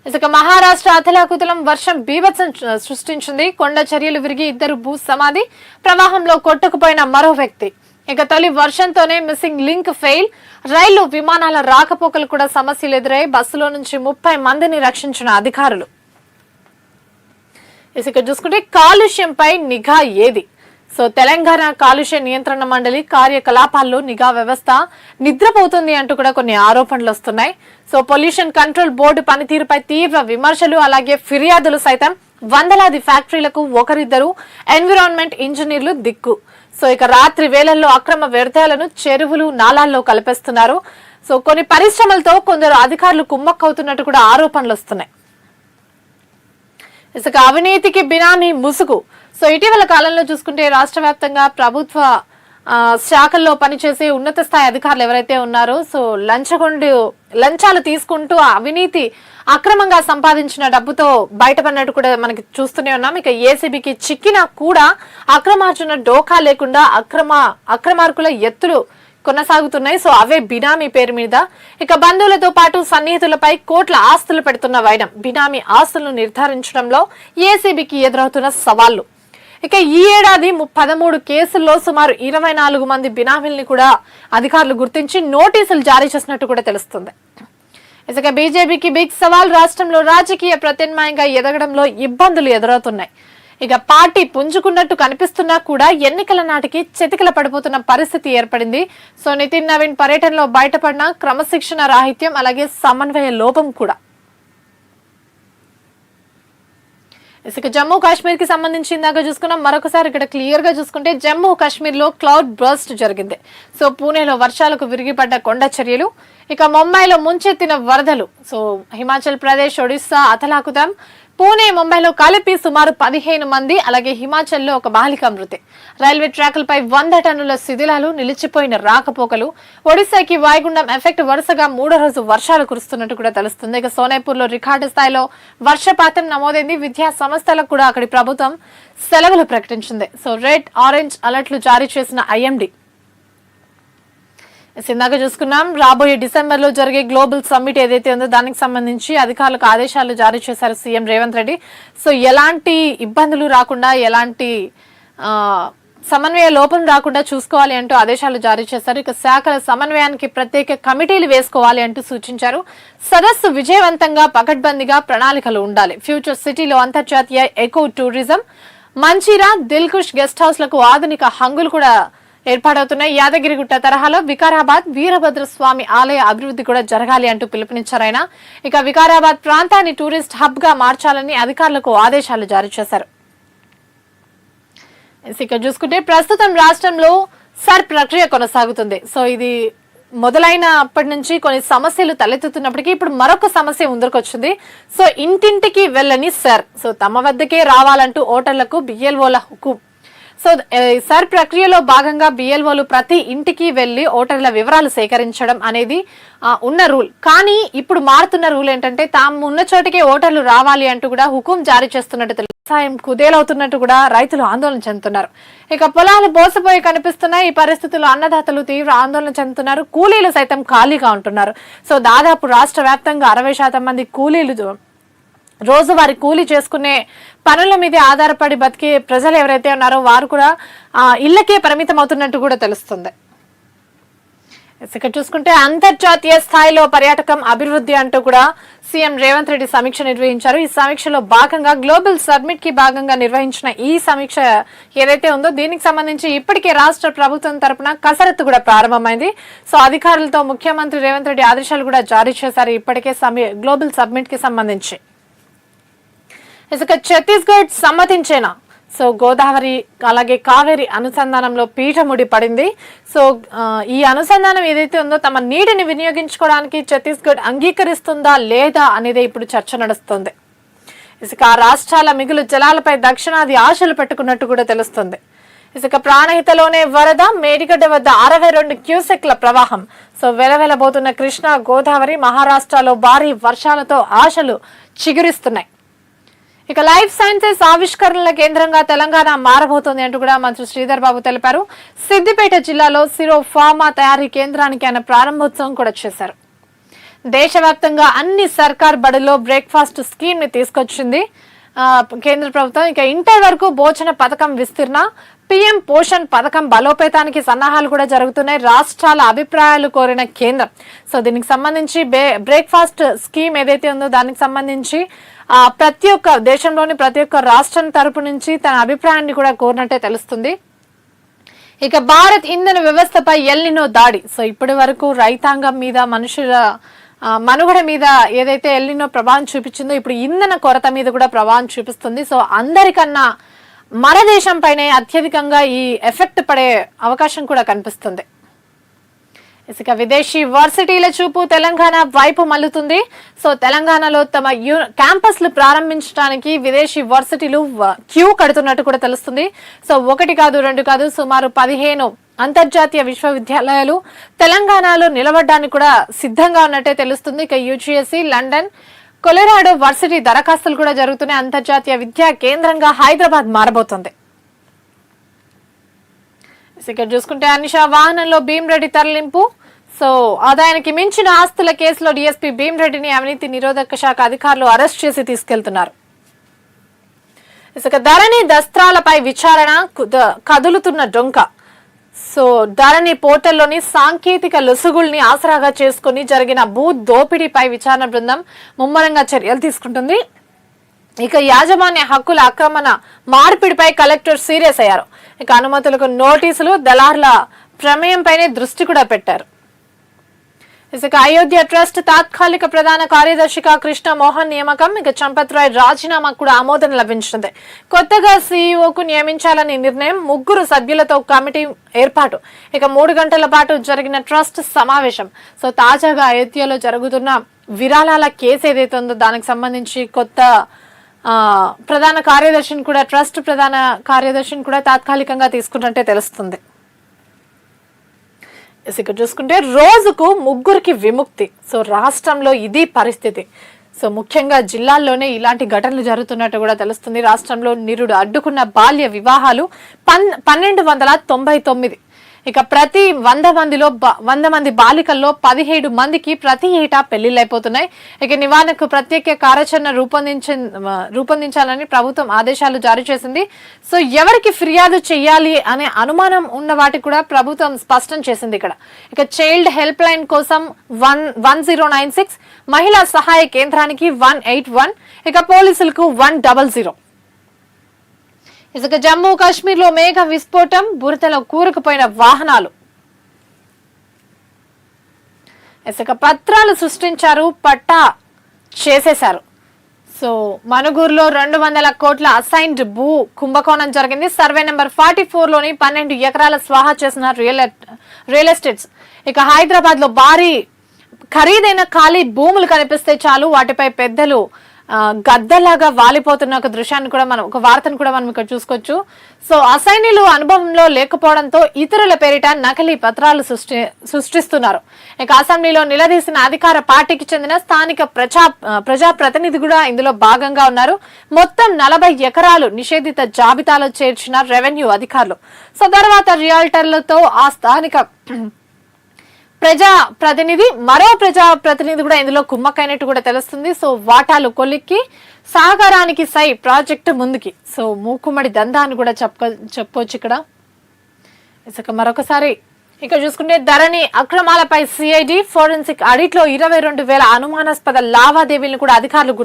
ఇసుక మహారాష్ట్ర అతలాకుతలం వర్షం బీభత్సం సృష్టించింది. కొండ చర్యలు విరిగి ఇద్దరు భూ సమాధి, ప్రవాహంలో కొట్టుకుపోయిన మరో వ్యక్తి. ఇక తొలి వర్షంతోనే మిస్సింగ్ లింక్ ఫెయిల్, రైలు విమానాల రాకపోకలు కూడా సమస్యలు ఎదురై బస్సులో నుంచి 30 మందిని రక్షించిన అధికారులు. ఇసుక చూసుకుంటే కాలుష్యంపై నిఘా ఏది? సో తెలంగాణ కాలుష్య నియంత్రణ మండలి కార్యకలాపాల్లో నిఘా వ్యవస్థ నిద్రపోతుంది అంటూ కూడా కొన్ని ఆరోపణలు వస్తున్నాయి. సో పొల్యూషన్ కంట్రోల్ బోర్డు పనితీరుపై తీవ్ర విమర్శలు, అలాగే ఫిర్యాదులు సైతం. వందలాది ఫ్యాక్టరీలకు ఒకరిద్దరు ఎన్విరాన్మెంట్ ఇంజనీర్లు దిక్కు. సో ఇక రాత్రి వేళల్లో అక్రమ వ్యర్థాలను చెరువులు, నాలాల్లో కలిపేస్తున్నారు. సో కొన్ని పరిశ్రమలతో కొందరు అధికారులు కుమ్మక్కవుతున్నట్టు కూడా ఆరోపణలు వస్తున్నాయి. ఇసుక అవినీతికి బినామీ ముసుగు. సో ఇటీవల కాలంలో చూసుకుంటే రాష్ట్ర వ్యాప్తంగా ప్రభుత్వ శాఖల్లో పనిచేసే ఉన్నత స్థాయి అధికారులు ఎవరైతే ఉన్నారో సో లంచాలు తీసుకుంటూ అవినీతి అక్రమంగా సంపాదించిన డబ్బుతో బయటపడినట్టు కూడా మనకి చూస్తూనే ఉన్నాం. ఇక ఏసీబీకి చిక్కినా కూడా అక్రమార్జన డోకా లేకుండా అక్రమార్కుల ఎత్తులు కొనసాగుతున్నాయి. సో అవే బినామీ పేరు మీద. ఇక బంధువులతో పాటు సన్నిహితులపై కోట్ల ఆస్తులు పెడుతున్న వైనం. బినామీ ఆస్తులను నిర్ధారించడంలో ఏసీబీకి ఎదురవుతున్న సవాళ్లు. ఇక ఈ ఏడాది 13 కేసుల్లో సుమారు 24 మంది బినామీల్ని కూడా అధికారులు గుర్తించి నోటీసులు జారీ చేసినట్టు కూడా తెలుస్తుంది. ఇక బీజేపీకి బిగ్ సవాల్. రాష్ట్రంలో రాజకీయ ప్రత్యామ్నాయంగా ఎదగడంలో ఇబ్బందులు ఎదురవుతున్నాయి. ఇక పార్టీ పుంజుకున్నట్టు కనిపిస్తున్నా కూడా ఎన్నికల నాటికి చితికిల పడిపోతున్న పరిస్థితి ఏర్పడింది. సో నితిన్ నవీన్ పర్యటనలో బయటపడిన క్రమశిక్షణ రాహిత్యం, అలాగే సమన్వయ లోపం కూడా. ఇక జమ్మూ కాశ్మీర్ కి సంబంధించి ఇందాక చూసుకున్నాం. మరొకసారి ఇక్కడ క్లియర్ గా చూసుకుంటే జమ్మూ కాశ్మీర్ లో క్లౌడ్ బర్స్ట్ జరిగింది. సో పూణేలో వర్షాలకు విరిగిపడ్డ కొండ చర్యలు, ఇక ముంబైలో ముంచెత్తిన వరదలు. సో హిమాచల్ ప్రదేశ్, ఒడిస్సా అతలాకుతం, పూణే, ముంబైలో కలిపి సుమారు 15 మంది, అలాగే హిమాచల్లో ఒక బాలిక మృతి. రైల్వే ట్రాకులపై 100 టన్నుల శిథిలాలు, నిలిచిపోయిన రాకపోకలు. ఒడిశాకి వాయుగుండం ఎఫెక్ట్, వరుసగా 3వ రోజు వర్షాలు కురుస్తున్నట్టు కూడా తెలుస్తుంది. ఇక సోనేపూర్ లో రికార్డు స్థాయిలో వర్షపాతం నమోదైంది. విద్యా సంస్థలకు కూడా అక్కడి ప్రభుత్వం సెలవులు ప్రకటించింది. సో రెడ్, ఆరెంజ్ అలర్ట్లు జారీ చేసిన ఐఎండీ. ఇందాక చూసుకున్నాం. రాబోయే డిసెంబర్ లో జరిగే గ్లోబల్ సమ్మిట్ ఏదైతే ఉందో దానికి సంబంధించి అధికారులకు ఆదేశాలు జారీ చేశారు సీఎం రేవంత్ రెడ్డి. సో ఎలాంటి ఇబ్బందులు రాకుండా, ఎలాంటి సమన్వయ లోపం రాకుండా చూసుకోవాలి అంటూ ఆదేశాలు జారీ చేశారు. ఇక శాఖల సమన్వయానికి ప్రత్యేక కమిటీలు వేసుకోవాలి అంటూ సూచించారు. సదస్సు విజయవంతంగా, పకడ్బందీగా ప్రణాళికలు ఉండాలి. ఫ్యూచర్ సిటీలో అంతర్జాతీయ ఎకో టూరిజం, మంచిరా, దిల్కుష్ గెస్ట్ హౌస్ లకు ఆధునిక హంగులు కూడా ఏర్పాటవుతున్నాయి. యాదగిరిగుట్ట తరహాలో వికారాబాద్ వీరభద్ర స్వామి ఆలయ అభివృద్ధి కూడా జరగాలి అంటూ పిలుపునిచ్చారు ఆయన. ఇక వికారాబాద్ ప్రాంతాన్ని టూరిస్ట్ హబ్ గా మార్చాలని అధికారులకు ఆదేశాలు జారీ చేశారు. ఇక చూసుకుంటే ప్రస్తుతం రాష్ట్రంలో సర్ ప్రక్రియ కొనసాగుతుంది. సో ఇది మొదలైనప్పటి నుంచి కొన్ని సమస్యలు తలెత్తుతున్నప్పటికీ ఇప్పుడు మరొక సమస్య ముందుకొచ్చింది. సో ఇంటింటికి వెళ్ళని సర్, సో తమ వద్దకే రావాలంటూ ఓటర్లకు బిఎల్ఓల హుకుం. సో సర్ ప్రక్రియలో భాగంగా బిఎల్ఓలు ప్రతి ఇంటికి వెళ్లి ఓటర్ల వివరాలు సేకరించడం అనేది ఉన్న రూల్. కానీ ఇప్పుడు మారుతున్న రూల్ ఏంటంటే తాము ఉన్న చోటికే ఓటర్లు రావాలి అంటూ కూడా హుకుం జారీ చేస్తున్నట్టు వ్యవసాయం కుదేలవుతున్నట్టు కూడా రైతులు ఆందోళన చెందుతున్నారు. ఇక పొలాలు బోసపోయి కనిపిస్తున్నాయి. ఈ పరిస్థితుల్లో అన్నదాతలు తీవ్ర ఆందోళన చెందుతున్నారు. కూలీలు సైతం ఖాళీగా ఉంటున్నారు. సో దాదాపు రాష్ట్ర వ్యాప్తంగా 60% మంది కూలీలు రోజువారి కూలీ చేసుకునే పనుల మీదే ఆధారపడి బతికే ప్రజలు ఎవరైతే ఉన్నారో వారు కూడా ఇళ్లకే పరిమితం అవుతున్నట్టు కూడా తెలుస్తుంది. ఇక్కడ చూసుకుంటే అంతర్జాతీయ స్థాయిలో పర్యాటకం అభివృద్ధి అంటూ కూడా సీఎం రేవంత్ రెడ్డి సమీక్ష నిర్వహించారు. ఈ సమీక్షలో భాగంగా గ్లోబల్ సమ్మిట్ కి భాగంగా నిర్వహించిన ఈ సమీక్ష ఏదైతే ఉందో దీనికి సంబంధించి ఇప్పటికే రాష్ట్ర ప్రభుత్వం తరపున కసరత్తు కూడా ప్రారంభమైంది. సో అధికారులతో ముఖ్యమంత్రి రేవంత్ రెడ్డి ఆదేశాలు కూడా జారీ చేశారు ఇప్పటికే గ్లోబల్ సమ్మిట్ కి సంబంధించి. ఇక ఛత్తీస్గఢ్ సమ్మతించేనా? సో గోదావరి అలాగే కావేరి అనుసంధానంలో పీఠముడి పడింది. సో ఈ అనుసంధానం ఏదైతే ఉందో తమ నీటిని వినియోగించుకోవడానికి ఛత్తీస్గఢ్ అంగీకరిస్తుందా లేదా అనేది ఇప్పుడు చర్చ నడుస్తుంది. ఇసుక ఆ రాష్ట్రాల మిగులు జలాలపై దక్షిణాది ఆశలు పెట్టుకున్నట్టు కూడా తెలుస్తుంది. ఇసుక ప్రాణహితలోనే వరద, మేడిగడ్డ వద్ద 62 క్యూసెక్ల ప్రవాహం. సో వెలవెలబోతున్న కృష్ణా, గోదావరి, మహారాష్ట్రలో భారీ వర్షాలతో ఆశలు చిగురిస్తున్నాయి. ఇక లైఫ్ సైన్సెస్ ఆవిష్కరణల కేంద్రంగా తెలంగాణ మారబోతోంది అంటూ కూడా మంత్రి శ్రీధర్ బాబు తెలిపారు. సిద్దిపేట జిల్లాలో సిరో ఫార్మా తయారీ కేంద్రానికి ఆయన ప్రారంభోత్సవం కూడా చేశారు. దేశవ్యాప్తంగా అన్ని సర్కార్ బడుల్లో బ్రేక్ఫాస్ట్ స్కీమ్ ని తీసుకొచ్చింది కేంద్ర ప్రభుత్వం. ఇక ఇంటర్ వరకు భోజన పథకం విస్తరణ, పీఎం పోషణ్ పథకం బలోపేతానికి సన్నాహాలు కూడా జరుగుతున్నాయి. రాష్ట్రాల అభిప్రాయాలు కోరిన కేంద్రం. సో దీనికి సంబంధించి బ్రేక్ఫాస్ట్ స్కీమ్ ఏదైతే ఉందో దానికి సంబంధించి ప్రతి ఒక్క దేశంలోని ప్రతి ఒక్క రాష్ట్రం తరపు నుంచి తన అభిప్రాయాన్ని కూడా కోరినట్టే తెలుస్తుంది. ఇక భారత్ ఇంధన వ్యవస్థపై ఎల్నినో దాడి. సో ఇప్పటి వరకు రైతాంగం మీద, మనుషుల మనుగడ మీద ఏదైతే ఎల్నినో ప్రభావం చూపించిందో ఇప్పుడు ఇంధన కొరత మీద కూడా ప్రభావం చూపిస్తుంది. సో అందరికన్నా మన దేశం పైనే అత్యధికంగా ఈ ఎఫెక్ట్ పడే అవకాశం కూడా కనిపిస్తుంది. ఇక విదేశీ వర్సిటీల చూపు తెలంగాణ వైపు మల్లుతుంది. సో తెలంగాణలో తమ క్యాంపస్లు ప్రారంభించడానికి విదేశీ వర్సిటీలు క్యూ కడుతున్నట్టు కూడా తెలుస్తుంది. సో 1 కాదు 2 కాదు సుమారు 15 అంతర్జాతీయ విశ్వవిద్యాలయాలు తెలంగాణలో నిలబడడానికి కూడా సిద్ధంగా ఉన్నట్టే తెలుస్తుంది. ఇక యూజీఎస్సీ, లండన్, కొలరాడో వర్సిటీ దరఖాస్తులు కూడా జరుగుతున్నాయి. అంతర్జాతీయ విద్యా కేంద్రంగా హైదరాబాద్ మారబోతుంది. ఇక్కడ చూసుకుంటే అనిషా వాహనంలో భీమ్రెడ్డి తరలింపు. సో ఆదాయానికి మించిన ఆస్తుల కేసులో డీఎస్పీ భీమ్రెడ్డిని అవినీతి నిరోధక శాఖ అధికారులు అరెస్ట్ చేసి తీసుకెళ్తున్నారు. ఇక ధరణి దస్త్రాలపై విచారణ, కదులుతున్న డొంక. సో ధరణి పోర్టల్లోని సాంకేతిక లొసుగుల్ని ఆసరాగా చేసుకుని జరిగిన భూ దోపిడీపై విచారణ బృందం ముమ్మరంగా చర్యలు తీసుకుంటుంది. ఇక యాజమాన్య హక్కుల ఆక్రమణ మార్పిడిపై కలెక్టర్ సీరియస్ అయ్యారు. ఇక అనుమతులకు నోటీసులు, దళార్ల ప్రమేయంపైనే దృష్టి కూడా పెట్టారు. ఇక అయోధ్య ట్రస్ట్ తాత్కాలిక ప్రధాన కార్యదర్శిగా కృష్ణ మోహన్ నియామకం. ఇక చంపత్ రాయ్ రాజీనామా కూడా ఆమోదం లభించింది. కొత్తగా సీఈఓకు నియమించాలని నిర్ణయం, 3 సభ్యులతో కమిటీ ఏర్పాటు. ఇక 3 గంటల పాటు జరిగిన ట్రస్ట్ సమావేశం. సో తాజాగా అయోధ్యలో జరుగుతున్న విరాళాల కేసు ఏదైతే ఉందో దానికి సంబంధించి కొత్త ప్రధాన కార్యదర్శిని కూడా, ట్రస్ట్ ప్రధాన కార్యదర్శిని కూడా తాత్కాలికంగా తీసుకున్నట్టే తెలుస్తుంది. ఇక్కడ చూసుకుంటే రోజుకు 3కి విముక్తి. సో రాష్ట్రంలో ఇది పరిస్థితి. సో ముఖ్యంగా జిల్లాల్లోనే ఇలాంటి ఘటనలు జరుగుతున్నట్టు కూడా తెలుస్తుంది. రాష్ట్రంలో నిరుడు అడ్డుకున్న బాల్య వివాహాలు 1299. ఇక ప్రతి 100 మంది బాలికల్లో 17 మందికి ప్రతి ఏటా పెళ్లిళ్ళైపోతున్నాయి. ఇక నివారణకు ప్రత్యేక కార్యాచరణ రూపొందించాలని ప్రభుత్వం ఆదేశాలు జారీ చేసింది. సో ఎవరికి ఫిర్యాదు చేయాలి అనే అనుమానం ఉన్న వాటికి కూడా ప్రభుత్వం స్పష్టం చేసింది. ఇక చైల్డ్ హెల్ప్ లైన్ కోసం 1096, మహిళా సహాయ కేంద్రానికి 181, ఇక పోలీసులకు 100. ఇక జమ్మూ కాశ్మీర్ లో మేఘ విస్ఫోటం, బురదలో కూరుకుపోయిన వాహనాలు. ఇసుక పత్రాలు సృష్టించారు, పట్టా చేసేశారు. సో మనుగూరులో 200 కోట్ల అసైన్డ్ భూ కుంభకోణం జరిగింది. సర్వే నెంబర్ 44లోని 12 ఎకరాల స్వాహా చేసిన రియల్ ఎస్టేట్స్. ఇక హైదరాబాద్ లో భారీ ఖరీదైన ఖాళీ భూములు కనిపిస్తే చాలు వాటిపై పెద్దలు గద్దలాగా వాలిపోతున్న ఒక దృశ్యాన్ని కూడా ఒక వార్తను కూడా మనం ఇక్కడ చూసుకోవచ్చు. సో అసైన్యులు అనుభవంలో లేకపోవడంతో ఇతరుల పేరిట నకిలీ పత్రాలు సృష్టిస్తున్నారు. ఇక అసెంబ్లీలో నిలదీసిన అధికార పార్టీకి చెందిన స్థానిక ప్రజాప్రతినిధి కూడా ఇందులో భాగంగా ఉన్నారు. మొత్తం 40 ఎకరాలు నిషేధిత జాబితాలో చేర్చిన రెవెన్యూ అధికారులు. సో తర్వాత రియాల్టర్లతో ఆ స్థానిక మరో ప్రజాప్రతినిధి కూడా ఇందులో కుమ్మక్కైనట్టు కూడా తెలుస్తుంది. సో వాటాలు కొలిక్కి సాగరానికి సై ప్రాజెక్టు ముందుకి. సో మూకుమ్మడి దందాన్ని కూడా చెప్పొచ్చు ఇక్కడ. ఇక మరొకసారి ఇక్కడ చూసుకుంటే ధరణి అక్రమాలపై సిఐడి ఫోరెన్సిక్ ఆడిట్ లో 22,000 అనుమానాస్పద లావాదేవీలను కూడా అధికారులు